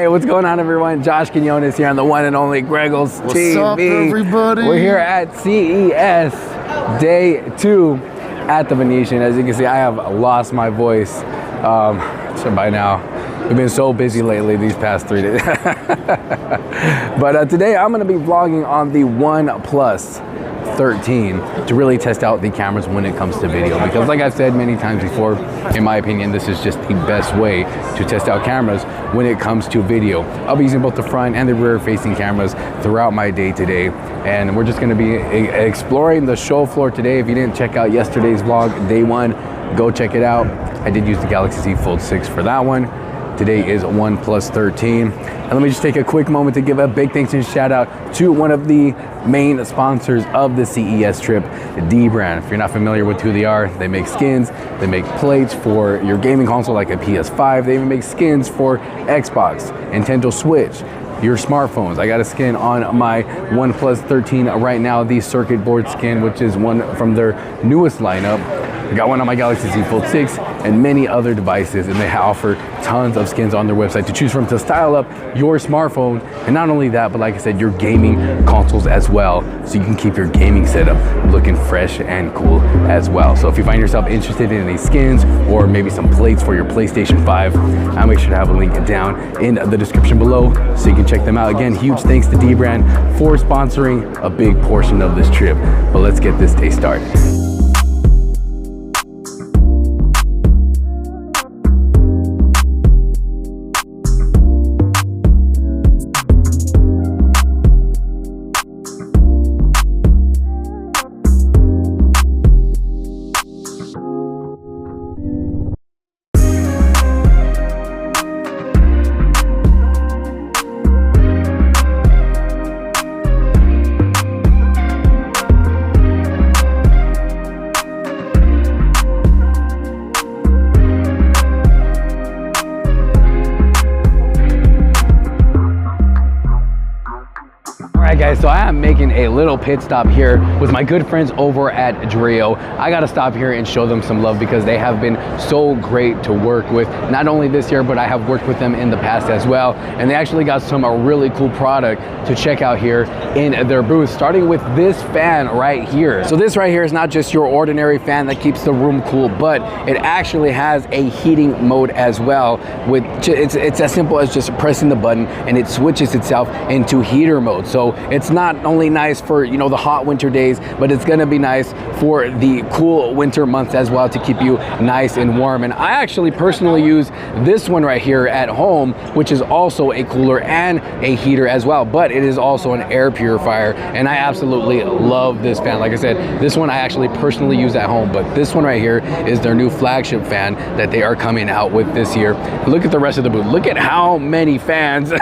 Hey, what's going on, everyone? Josh Quinones here on the one and only Greggles TV. What's up, everybody? We're here at CES Day 2 at the Venetian. As you can see, I have lost my voice. So by now, we've been so busy lately these past 3 days. But today I'm going to be vlogging on the OnePlus 13 to really test out the cameras when it comes to video, because like I've said many times before, in my opinion, this is just the best way to test out cameras when it comes to video. I'll be using both the front and the rear facing cameras throughout my day today, and we're just going to be exploring the show floor today. If you didn't check out yesterday's vlog, day 1, go check it out. I did use the Galaxy Z Fold 6 for that one. Today is OnePlus 13. And let me just take a quick moment to give a big thanks and shout out to one of the main sponsors of the CES trip, Dreo. If you're not familiar with who they are, they make skins, they make plates for your gaming console like a PS5. They even make skins for Xbox, Nintendo Switch, your smartphones. I got a skin on my OnePlus 13 right now, the circuit board skin, which is one from their newest lineup. I got one on my Galaxy Z Fold 6 and many other devices, and they offer tons of skins on their website to choose from to style up your smartphone. And not only that, but like I said, your gaming consoles as well, so you can keep your gaming setup looking fresh and cool as well. So if you find yourself interested in any skins or maybe some plates for your PlayStation 5, I'll make sure to have a link down in the description below so you can check them out. Again, huge thanks to Dreo for sponsoring a big portion of this trip. But let's get this day started. Guys, so I am making a little pit stop here with my good friends over at Dreo. I gotta stop here and show them some love because they have been so great to work with, not only this year, but I have worked with them in the past as well, and they actually got some really cool product to check out here in their booth, starting with this fan right here. So this right here is not just your ordinary fan that keeps the room cool, but it actually has a heating mode as well. With it's as simple as just pressing the button and it switches itself into heater mode. So it's not only nice for, you know, the hot winter days, but it's gonna be nice for the cool winter months as well to keep you nice and warm. And I actually personally use this one right here at home, which is also a cooler and a heater as well, but it is also an air purifier, and I absolutely love this fan. Like I said, this one I actually personally use at home, but this one right here is their new flagship fan that they are coming out with this year. Look at the rest of the booth. Look at how many fans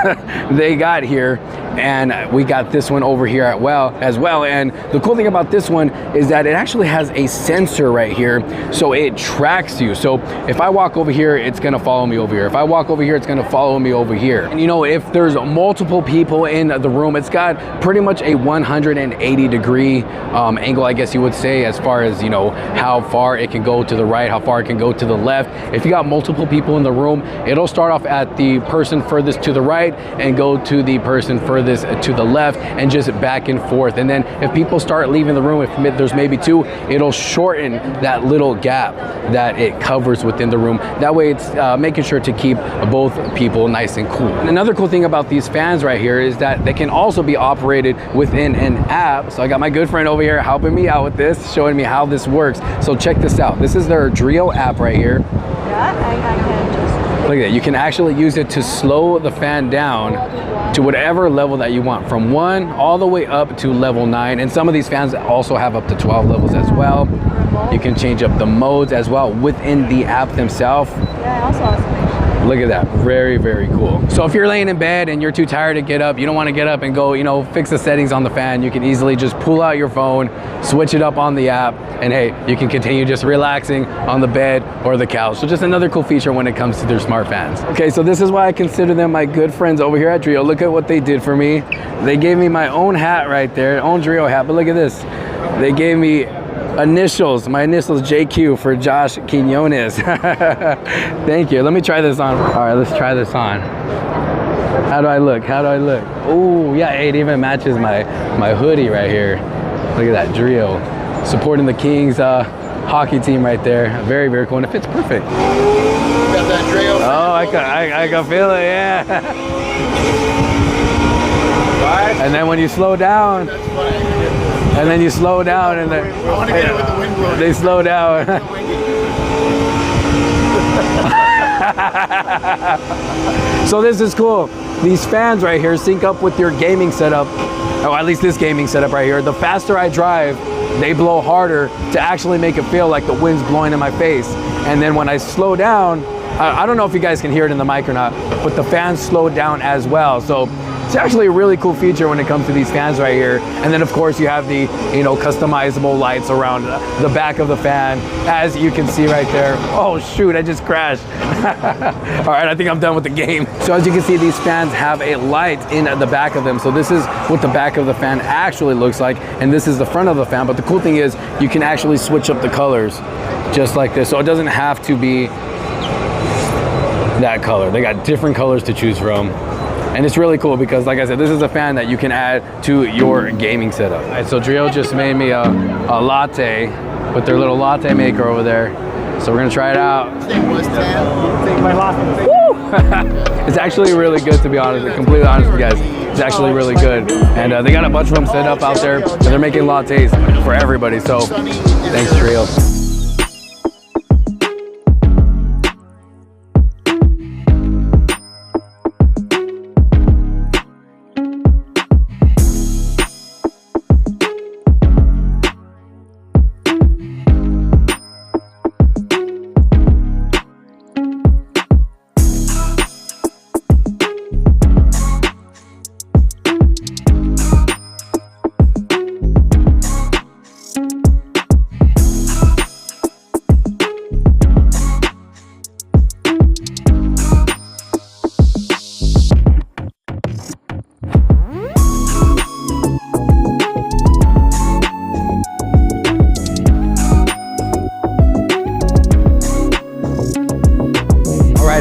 they got here, and we got this one over here as well. And the cool thing about this one is that it actually has a sensor right here, so it tracks you. So if I walk over here, it's gonna follow me over here. If I walk over here, it's gonna follow me over here. And you know, if there's multiple people in the room, it's got pretty much a 180-degree angle, I guess you would say, as far as, you know, how far it can go to the right, how far it can go to the left. If you got multiple people in the room, it'll start off at the person furthest to the right and go to the person furthest to the left, and just back and forth. And then if people start leaving the room, if there's maybe 2, it'll shorten that little gap that it covers within the room. That way it's making sure to keep both people nice and cool. And another cool thing about these fans right here is that they can also be operated within an app. So I got my good friend over here helping me out with this, showing me how this works. So check this out. This is their Dreo app right here. Yeah, I can just... Look at that. You can actually use it to slow the fan down to whatever level that you want, from 1 all the way up to level 9. And some of these fans also have up to 12 levels as well. You can change up the modes as well within the app themselves. Yeah, I also have some. Look at that, very, very cool. So if you're laying in bed and you're too tired to get up, you don't want to get up and go, you know, fix the settings on the fan, you can easily just pull out your phone, switch it up on the app, and hey, you can continue just relaxing on the bed or the couch. So just another cool feature when it comes to their smart fans. Okay, so this is why I consider them my good friends over here at Dreo. Look at what they did for me. They gave me my own hat right there, own Dreo hat, but look at this. They gave me initials, my initials JQ for Josh Quinones. Thank you. Let me try this on. All right, let's try this on. How do I look? How do I look? Oh, yeah, it even matches my hoodie right here. Look at that, Dreo. Supporting the Kings hockey team right there. Very, very cool, and it fits perfect. Got that Dreo. Oh, I can feel it, yeah. Right. And then when you slow down, That's funny. and then you slow down, and I want to get it with the wind blowing. they slow down. So this is cool. These fans right here sync up with your gaming setup, or at least this gaming setup right here. The faster I drive, they blow harder to actually make it feel like the wind's blowing in my face. And then when I slow down, I don't know if you guys can hear it in the mic or not, but the fans slow down as well. So it's actually a really cool feature when it comes to these fans right here. And then of course you have the, you know, customizable lights around the back of the fan, as you can see right there. Oh shoot, I just crashed. All right, I think I'm done with the game. So as you can see, these fans have a light in the back of them. So this is what the back of the fan actually looks like, and this is the front of the fan. But the cool thing is you can actually switch up the colors just like this. So it doesn't have to be that color. They got different colors to choose from. And it's really cool because, like I said, this is a fan that you can add to your gaming setup. All right, so Dreo just made me a latte with their little latte maker over there. So we're gonna try it out. Woo! It's actually really good, to be honest. To be completely honest with you guys, it's actually really good. And they got a bunch of them set up out there, and they're making lattes for everybody. So thanks, Dreo.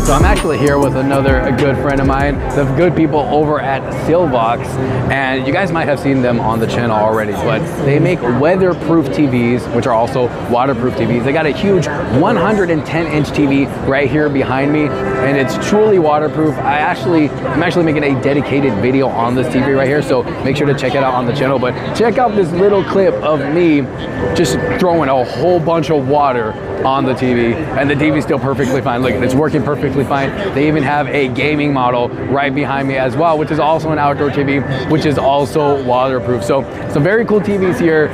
So I'm actually here with a good friend of mine, the good people over at SBox, and you guys might have seen them on the channel already, but they make weatherproof TVs, which are also waterproof TVs. They got a huge 110-inch TV right here behind me, and it's truly waterproof. I'm actually making a dedicated video on this TV right here, so make sure to check it out on the channel. But check out this little clip of me just throwing a whole bunch of water on the TV, and the TV's still perfectly fine. Look, it's working perfectly fine. They even have a gaming model right behind me as well, which is also an outdoor TV, which is also waterproof. So some very cool TVs here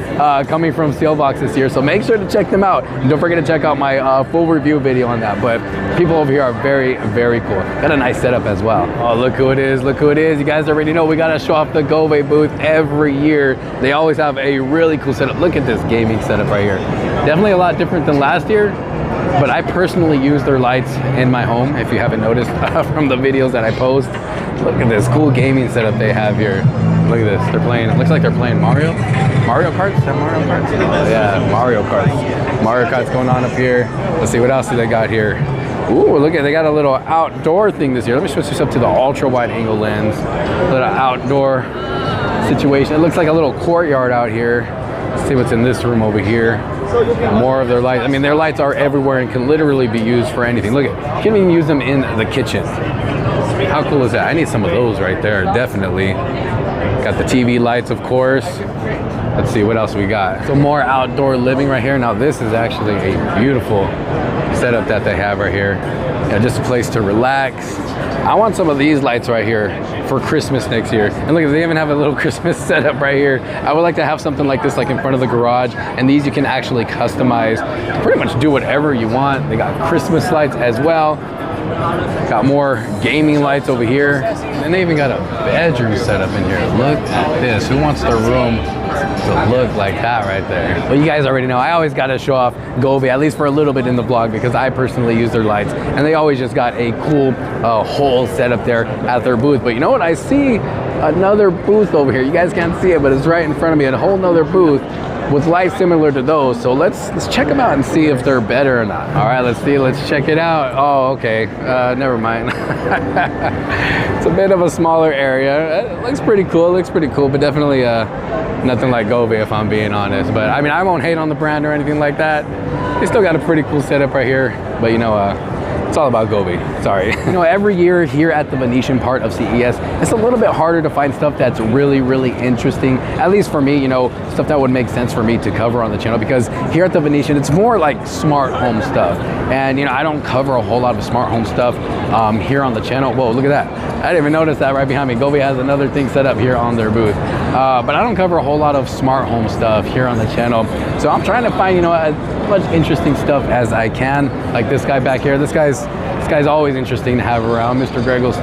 coming from SBox this year. So make sure to check them out. And don't forget to check out my full review video on that. But people over here are very, very cool. Got a nice setup as well. Oh, look who it is. Look who it is. You guys already know we got to show off the Gove booth every year. They always have a really cool setup. Look at this gaming setup right here. Definitely a lot different than last year, but I personally use their lights in my home, if you haven't noticed from the videos that I post. Look at this cool gaming setup they have here. Look at this, they're playing, it looks like they're playing Mario Kart? Is that Mario Kart? Oh, yeah, Mario Kart's going on up here. Let's see, what else do they got here? Ooh, look at, they got a little outdoor thing this year. Let me switch this up to the ultra wide angle lens. A little outdoor situation. It looks like a little courtyard out here. Let's see what's in this room over here. More of their lights. I mean, their lights are everywhere and can literally be used for anything. Look at, you can even use them in the kitchen. How cool is that? I need some of those right there, definitely. Got the TV lights, of course. Let's see, what else we got? So more outdoor living right here. Now this is actually a beautiful setup that they have right here. Yeah, just a place to relax. I want some of these lights right here for Christmas next year. And look, they even have a little Christmas setup right here. I would like to have something like this, like in front of the garage. And these you can actually customize, pretty much do whatever you want. They got Christmas lights as well. Got more gaming lights over here. And they even got a bedroom setup in here. Look at this. Who wants their room to look like that right there? Well, you guys already know I always got to show off Gove, at least for a little bit in the vlog, because I personally use their lights, and they always just got a cool whole setup there at their booth. But you know what? I see another booth over here. You guys can't see it, but it's right in front of me, a whole nother booth. with lights similar to those. So let's check them out and see if they're better or not. All right, let's check it out. Oh, okay, never mind. It's a bit of a smaller area. It looks pretty cool, but definitely nothing like Gobi, if I'm being honest. But I mean, I won't hate on the brand or anything like that. They still got a pretty cool setup right here, but you know, it's all about Gobi, sorry. You know, every year here at the Venetian part of CES, it's a little bit harder to find stuff that's really, really interesting. At least for me, you know, stuff that would make sense for me to cover on the channel, because here at the Venetian, it's more like smart home stuff. And you know, I don't cover a whole lot of smart home stuff here on the channel. Whoa, look at that. I didn't even notice that right behind me. Gobi has another thing set up here on their booth. But I don't cover a whole lot of smart home stuff here on the channel. So I'm trying to find, you know, as much interesting stuff as I can. Like this guy back here. This guy's always interesting to have around, Mr. Grego's.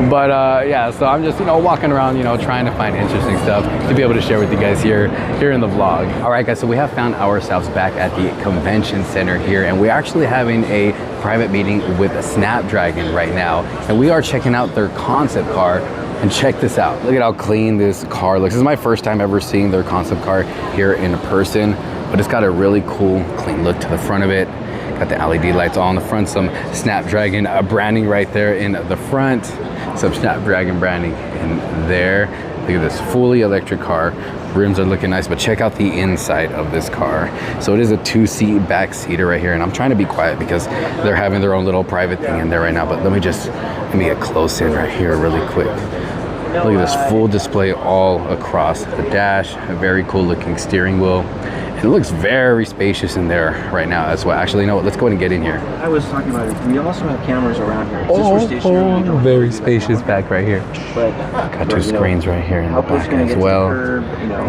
But yeah, so I'm just, you know, walking around, you know, trying to find interesting stuff to be able to share with you guys here in the vlog. All right, guys, so we have found ourselves back at the convention center here, and we're actually having a private meeting with Snapdragon right now, and we are checking out their concept car. And check this out. Look at how clean this car looks. This is my first time ever seeing their concept car here in person, but it's got a really cool, clean look to the front of it. Got the LED lights all on the front, some Snapdragon branding right there in the front, some Snapdragon branding in there. Look at this fully electric car. Rims are looking nice, but check out the inside of this car. So it is a 2-seat back seater right here, and I'm trying to be quiet because they're having their own little private thing in there right now, but let me get close in right here really quick. Look at this full display all across the dash. A very cool looking steering wheel. It looks very spacious in there right now as well. Actually, you know what? Let's go ahead and get in here. I was talking about it. We also have cameras around here. Very spacious back right here. But got two screens right here in the back as well.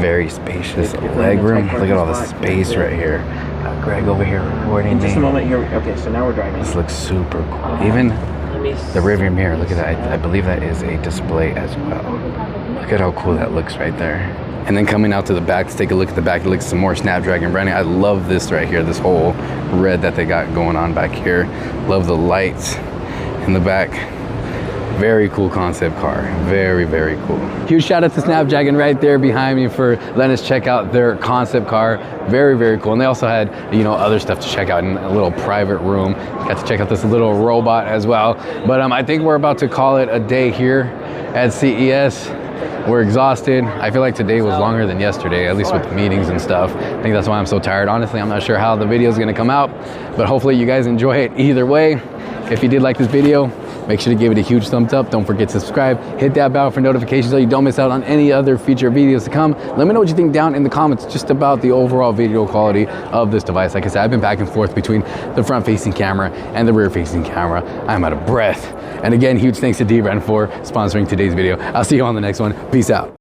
Very spacious leg room. Look at all the space right here. Got Greg over here recording me. Just a moment here. Okay, so now we're driving. This looks super cool. Even the rearview mirror, look at that. I believe that is a display as well. Look at how cool that looks right there. And then coming out to the back, let's take a look at the back. It looks some more Snapdragon branding. I love this right here, this whole red that they got going on back here. Love the lights in the back. Very cool concept car. Very, very cool. Huge shout out to Snapdragon right there behind me for letting us check out their concept car. Very, very cool. And they also had, you know, other stuff to check out in a little private room. Got to check out this little robot as well. But I think we're about to call it a day here at CES. We're exhausted. I feel like today was longer than yesterday, at least with the meetings and stuff. I think that's why I'm so tired. Honestly, I'm not sure how the video is going to come out, but hopefully you guys enjoy it either way. If you did like this video, make sure to give it a huge thumbs up. Don't forget to subscribe. Hit that bell for notifications so you don't miss out on any other future videos to come. Let me know what you think down in the comments just about the overall video quality of this device. Like I said, I've been back and forth between the front-facing camera and the rear-facing camera. I'm out of breath. And again, huge thanks to D-Brand for sponsoring today's video. I'll see you on the next one. Peace out.